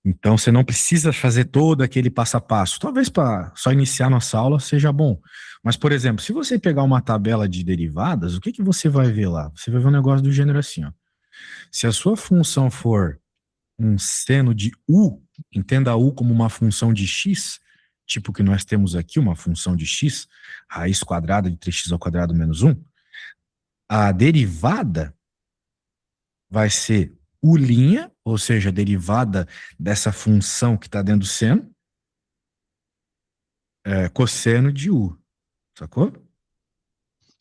Então você não precisa fazer todo aquele passo a passo. Talvez para só iniciar nossa aula seja bom. Mas, por exemplo, se você pegar uma tabela de derivadas, o que que você vai ver lá? Você vai ver um negócio do gênero assim, ó. Se a sua função for um seno de u, entenda u como uma função de x, tipo que nós temos aqui, uma função de x, raiz quadrada de 3x ao quadrado menos um, a derivada vai ser u', ou seja, a derivada dessa função que está dentro do seno, cosseno de u, sacou?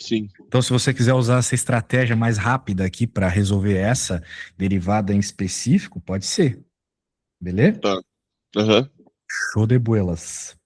Sim. Então, se você quiser usar essa estratégia mais rápida aqui para resolver essa derivada em específico, pode ser, beleza? Tá. Aham. Show de boelas.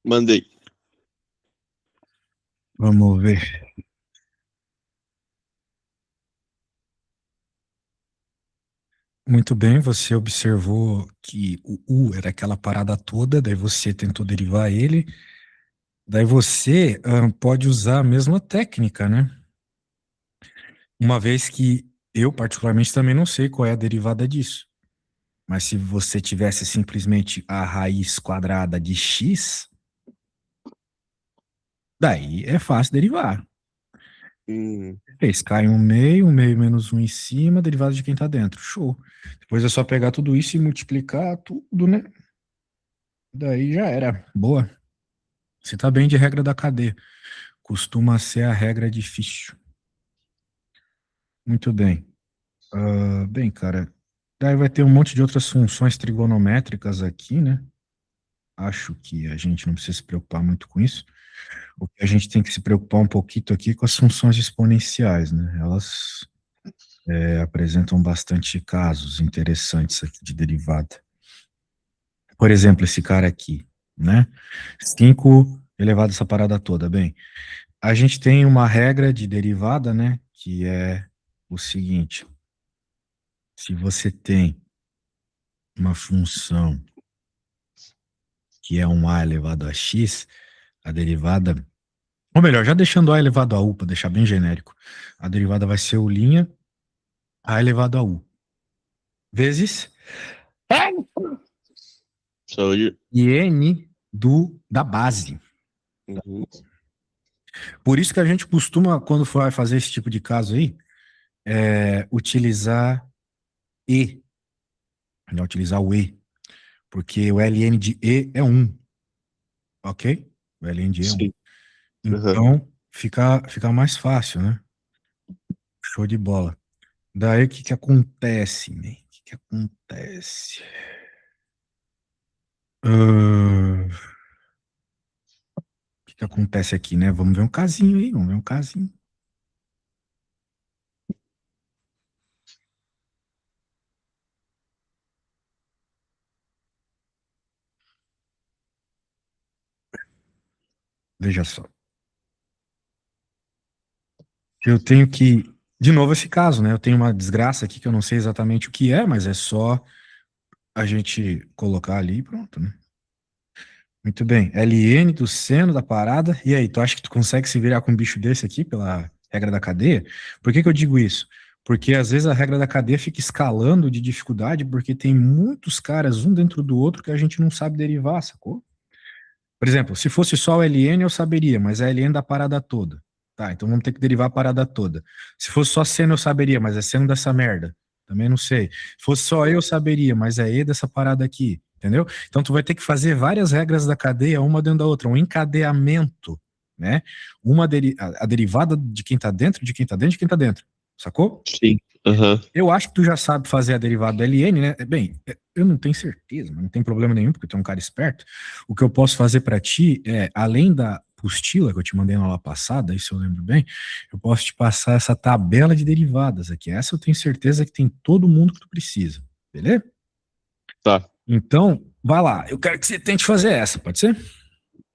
Mandei. Vamos ver. Muito bem, você observou que o U era aquela parada toda, daí você tentou derivar ele, daí você pode usar a mesma técnica, né? Uma vez que eu, particularmente, também não sei qual é a derivada disso. Mas se você tivesse simplesmente a raiz quadrada de x, daí é fácil derivar. Hum, Fez, cai um meio menos um em cima, derivada de quem tá dentro. Show. Depois é só pegar tudo isso e multiplicar tudo, né? Daí já era. Boa. Você tá bem de regra da cadeia. Costuma ser a regra difícil. Muito bem. Bem, cara, daí vai ter um monte de outras funções trigonométricas aqui, né? Acho que a gente não precisa se preocupar muito com isso. O que a gente tem que se preocupar um pouquinho aqui com as funções exponenciais, né? Elas apresentam bastante casos interessantes aqui de derivada. Por exemplo, esse cara aqui, né? 5 elevado a essa parada toda. Bem, a gente tem uma regra de derivada, né? Que é o seguinte: se você tem uma função que é um a elevado a x, a derivada, ou melhor, já deixando a elevado a u, para deixar bem genérico, a derivada vai ser o' a elevado a u, vezes saúde. n da base. Uhum. Por isso que a gente costuma, quando for fazer esse tipo de caso aí, utilizar e, né, utilizar o e, porque o ln de e é 1, ok? O ln de e é 1. Sim. Uhum. Então, fica mais fácil, né? Show de bola. Daí o que que acontece, né? O que que acontece? O que que acontece aqui, né? Vamos ver um casinho aí, vamos ver um casinho. Veja só. Eu tenho que, de novo esse caso, né? Eu tenho uma desgraça aqui que eu não sei exatamente o que é, mas é só a gente colocar ali e pronto, né? Muito bem. LN do seno da parada. E aí, tu acha que tu consegue se virar com um bicho desse aqui pela regra da cadeia? Por que que eu digo isso? Porque às vezes a regra da cadeia fica escalando de dificuldade porque tem muitos caras um dentro do outro que a gente não sabe derivar, sacou? Por exemplo, se fosse só o LN eu saberia, mas é LN da parada toda. Tá, então vamos ter que derivar a parada toda. Se fosse só seno eu saberia, mas é seno dessa merda. Também não sei. Se fosse só eu saberia, mas é E dessa parada aqui. Entendeu? Então tu vai ter que fazer várias regras da cadeia, uma dentro da outra, um encadeamento, né? A derivada de quem tá dentro, de quem tá dentro, de quem tá dentro. Sacou? Sim. Uhum. Eu acho que tu já sabe fazer a derivada da LN, né? Bem, eu não tenho certeza, mas não tem problema nenhum, porque tu é um cara esperto. O que eu posso fazer para ti é, além da apostila que eu te mandei na aula passada, isso eu lembro bem, eu posso te passar essa tabela de derivadas aqui. Essa eu tenho certeza que tem todo mundo que tu precisa, beleza? Tá. Então, vai lá. Eu quero que você tente fazer essa, pode ser?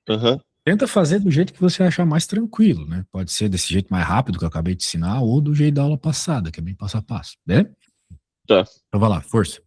Uhum. Tenta fazer do jeito que você achar mais tranquilo, né? Pode ser desse jeito mais rápido que eu acabei de ensinar, ou do jeito da aula passada, que é bem passo a passo, né? Tá. Então vai lá, força.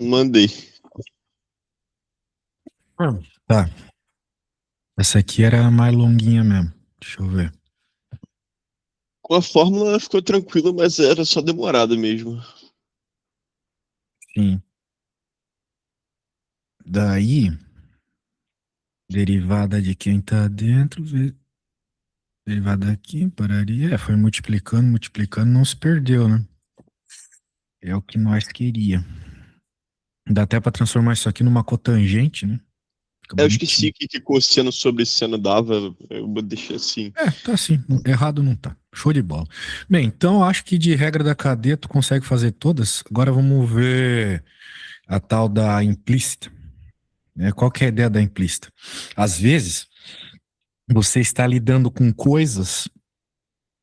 Mandei. Tá. Essa aqui era a mais longuinha mesmo. Deixa eu ver. Com a fórmula ficou tranquilo, mas era só demorado mesmo. Sim. Daí, derivada de quem tá dentro, derivada aqui, pararia. Foi multiplicando, multiplicando, não se perdeu, né? É o que nós queria. Dá até pra transformar isso aqui numa cotangente, né? Fica Eu esqueci bonitinho. o que cosseno sobre seno dava. Eu deixei assim. É, tá assim. Errado não tá. Show de bola. Bem, então acho que de regra da cadeia tu consegue fazer todas. Agora vamos ver a tal da implícita. Né? Qual que é a ideia da implícita? Às vezes, você está lidando com coisas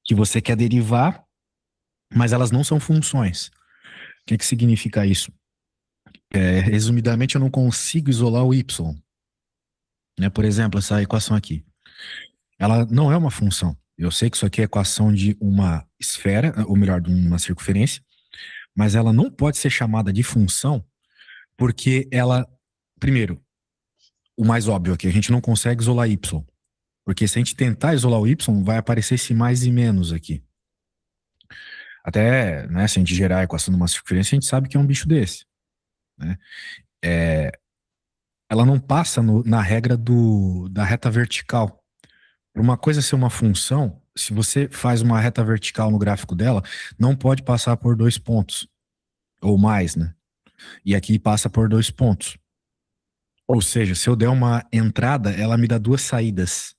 que você quer derivar, mas elas não são funções. O que que significa isso? Resumidamente, eu não consigo isolar o y. Né? Por exemplo, essa equação aqui. Ela não é uma função. Eu sei que isso aqui é equação de uma esfera, ou melhor, de uma circunferência, mas ela não pode ser chamada de função porque ela, primeiro, o mais óbvio aqui, a gente não consegue isolar y. Porque se a gente tentar isolar o y, vai aparecer esse mais e menos aqui. Até, né, se a gente gerar a equação de uma circunferência, a gente sabe que é um bicho desse. Né? Ela não passa na regra da reta vertical. Para uma coisa ser uma função, se você faz uma reta vertical no gráfico dela, não pode passar por dois pontos, ou mais, né? E aqui passa por dois pontos. Ou seja, se eu der uma entrada, ela me dá duas saídas.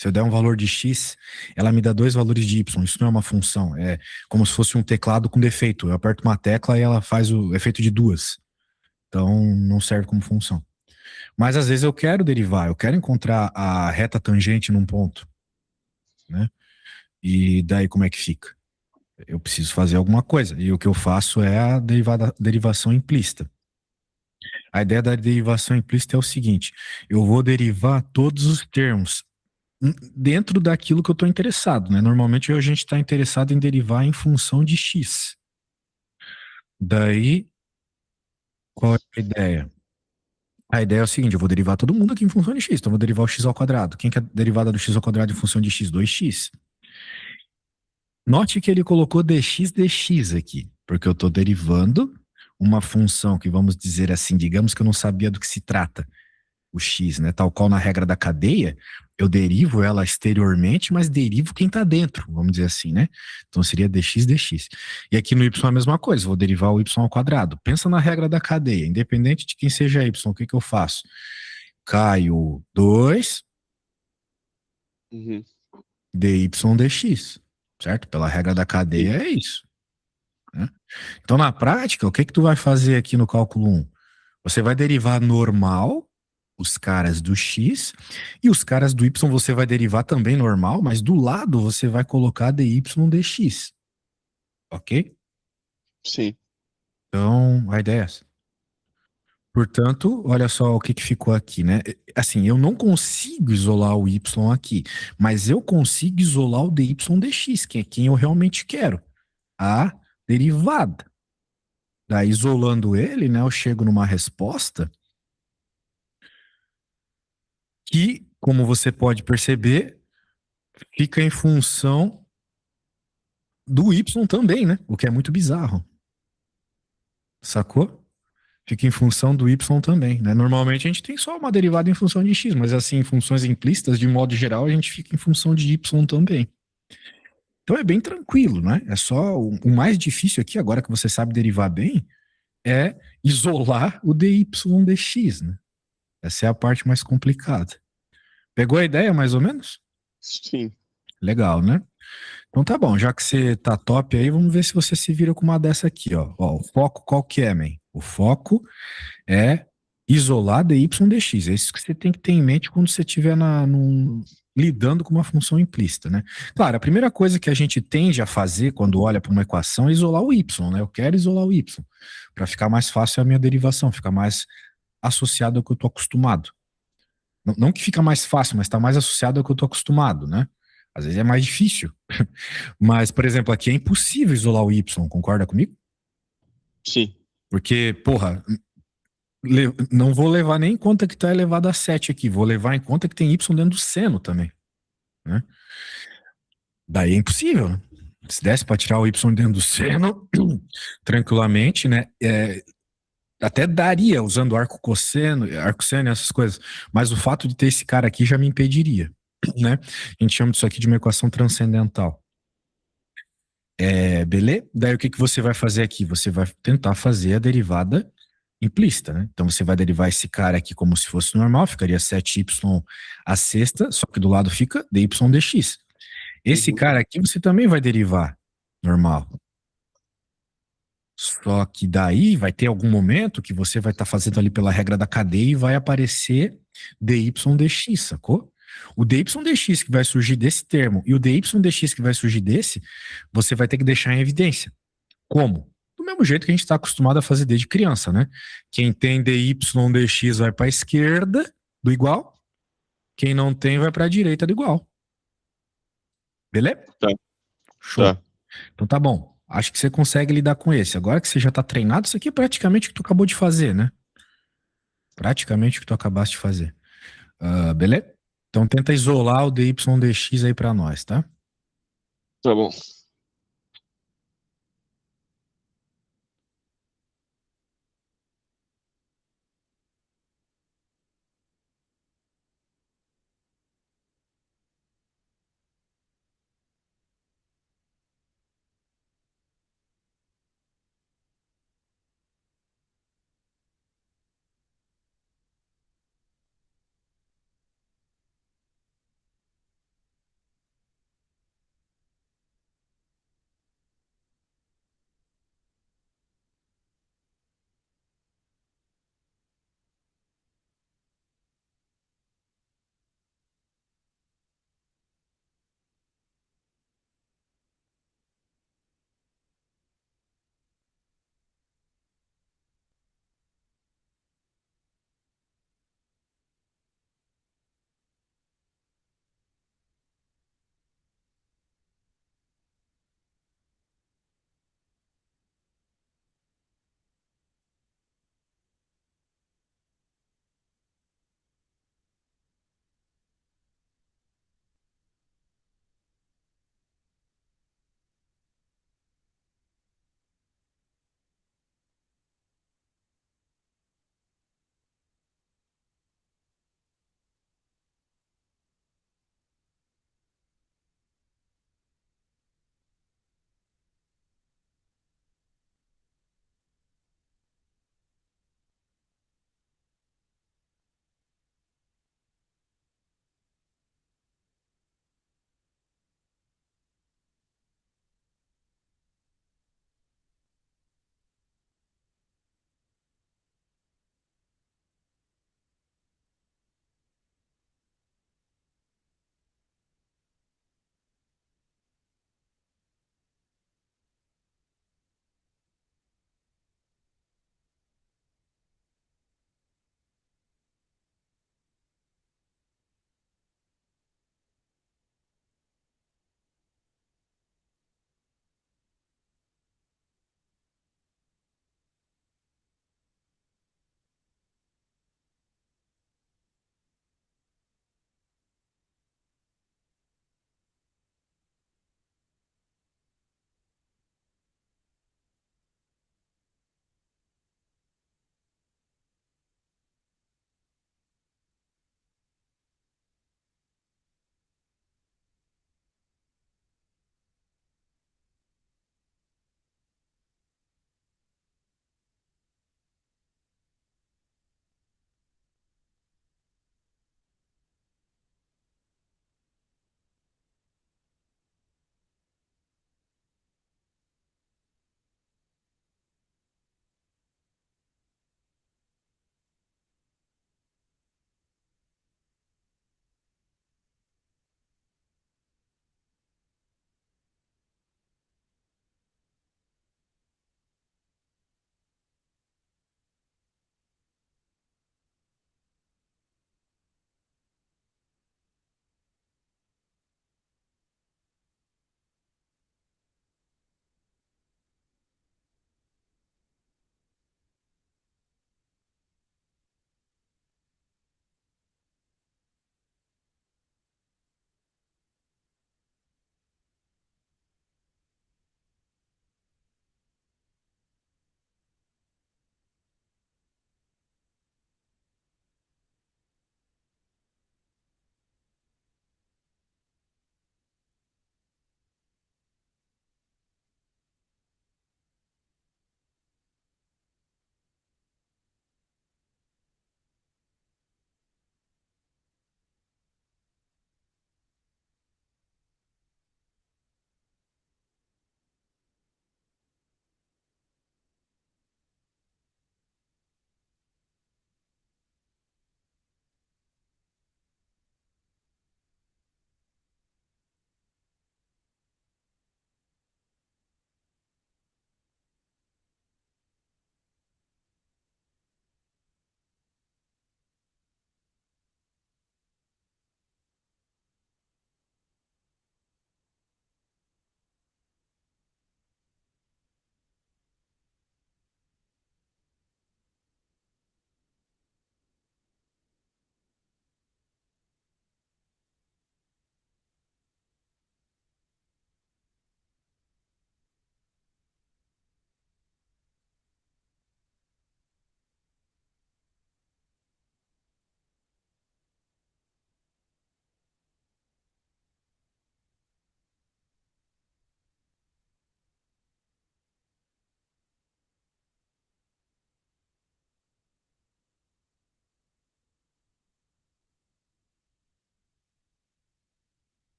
Se eu der um valor de x, ela me dá dois valores de y. Isso não é uma função. É como se fosse um teclado com defeito. Eu aperto uma tecla e ela faz o efeito de duas. Então, não serve como função. Mas às vezes eu quero derivar, eu quero encontrar a reta tangente num ponto, né? E daí como é que fica? Eu preciso fazer alguma coisa. E o que eu faço é a derivação implícita. A ideia da derivação implícita é o seguinte: eu vou derivar todos os termos dentro daquilo que eu estou interessado, né? Normalmente a gente está interessado em derivar em função de x. Daí, qual é a ideia? A ideia é o seguinte: eu vou derivar todo mundo aqui em função de x, então eu vou derivar o x ao quadrado. Quem que é a derivada do x ao quadrado em função de x? 2x. Note que ele colocou dx aqui, porque eu estou derivando uma função que, vamos dizer assim, digamos que eu não sabia do que se trata, o x, né? Tal qual na regra da cadeia, eu derivo ela exteriormente, mas derivo quem está dentro, vamos dizer assim, né? Então seria dx. E aqui no y é a mesma coisa, vou derivar o y ao quadrado. Pensa na regra da cadeia, independente de quem seja y, o que que eu faço? Caio 2 Uhum. dy dx, certo? Pela regra da cadeia é isso. Né? Então, na prática, o que que tu vai fazer aqui no cálculo 1? Você vai derivar normal os caras do x e os caras do y você vai derivar também normal, mas do lado você vai colocar dy dx. Ok? Sim. Então, a ideia é essa. Portanto, olha só o que que ficou aqui, né? Assim, eu não consigo isolar o y aqui, mas eu consigo isolar o dy dx, que é quem eu realmente quero. A derivada. Daí, isolando ele, né, eu chego numa resposta que, como você pode perceber, fica em função do y também, né? O que é muito bizarro. Sacou? Fica em função do y também, né? Normalmente a gente tem só uma derivada em função de x, mas assim, em funções implícitas, de modo geral, a gente fica em função de y também. Então é bem tranquilo, né? É só o mais difícil aqui, agora que você sabe derivar bem, é isolar o dy dx, né? Essa é a parte mais complicada. Pegou a ideia, mais ou menos? Sim. Legal, né? Então tá bom, já que você tá top aí, vamos ver se você se vira com uma dessa aqui, ó. Ó, o foco qual que é, man? O foco é isolar dy dx. É isso que você tem que ter em mente quando você estiver lidando com uma função implícita, né? Claro, a primeira coisa que a gente tende a fazer quando olha para uma equação é isolar o y, né? Eu quero isolar o y, para ficar mais fácil a minha derivação, ficar mais associado ao que eu estou acostumado. Não que fica mais fácil, mas está mais associado ao que eu estou acostumado, né? Às vezes é mais difícil. Mas, por exemplo, aqui é impossível isolar o y, concorda comigo? Sim. Porque, porra, Não vou levar nem em conta que está elevado a 7 aqui, vou levar em conta que tem y dentro do seno também, né? Daí é impossível, né? Se desse para tirar o y dentro do seno, tranquilamente, né? Até daria usando arco seno, essas coisas, mas o fato de ter esse cara aqui já me impediria, né? A gente chama disso aqui de uma equação transcendental. Beleza? Daí o que que você vai fazer aqui? Você vai tentar fazer a derivada implícita, né? Então você vai derivar esse cara aqui como se fosse normal, ficaria 7y a sexta, só que do lado fica dy dx. Esse Uhum. cara aqui você também vai derivar normal. Só que daí vai ter algum momento que você vai estar fazendo ali pela regra da cadeia e vai aparecer dy dx, sacou? O dy dx que vai surgir desse termo e o dy dx que vai surgir desse, você vai ter que deixar em evidência. Como? Do mesmo jeito que a gente está acostumado a fazer desde criança, né? Quem tem dy dx vai para a esquerda do igual, quem não tem vai para a direita do igual. Beleza? Tá, Show. tá. Então tá bom. Acho que você consegue lidar com esse. Agora que você já está treinado, isso aqui é praticamente o que tu acabou de fazer, né? Praticamente o que tu acabaste de fazer. Beleza? Então tenta isolar o dy dx aí para nós, tá? Tá bom.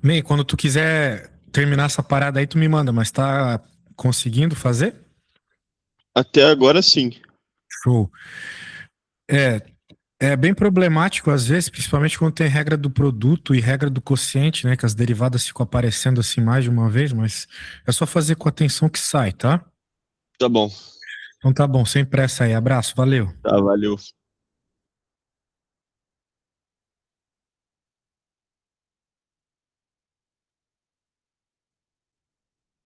Bem, quando tu quiser terminar essa parada aí, tu me manda, mas tá conseguindo fazer? Até agora sim. Show. É, é bem problemático às vezes, principalmente quando tem regra do produto e regra do quociente, né? Que as derivadas ficam aparecendo assim mais de uma vez, mas é só fazer com atenção que sai, tá? Tá bom. Então tá bom, sem pressa aí. Abraço, valeu. Tá, valeu.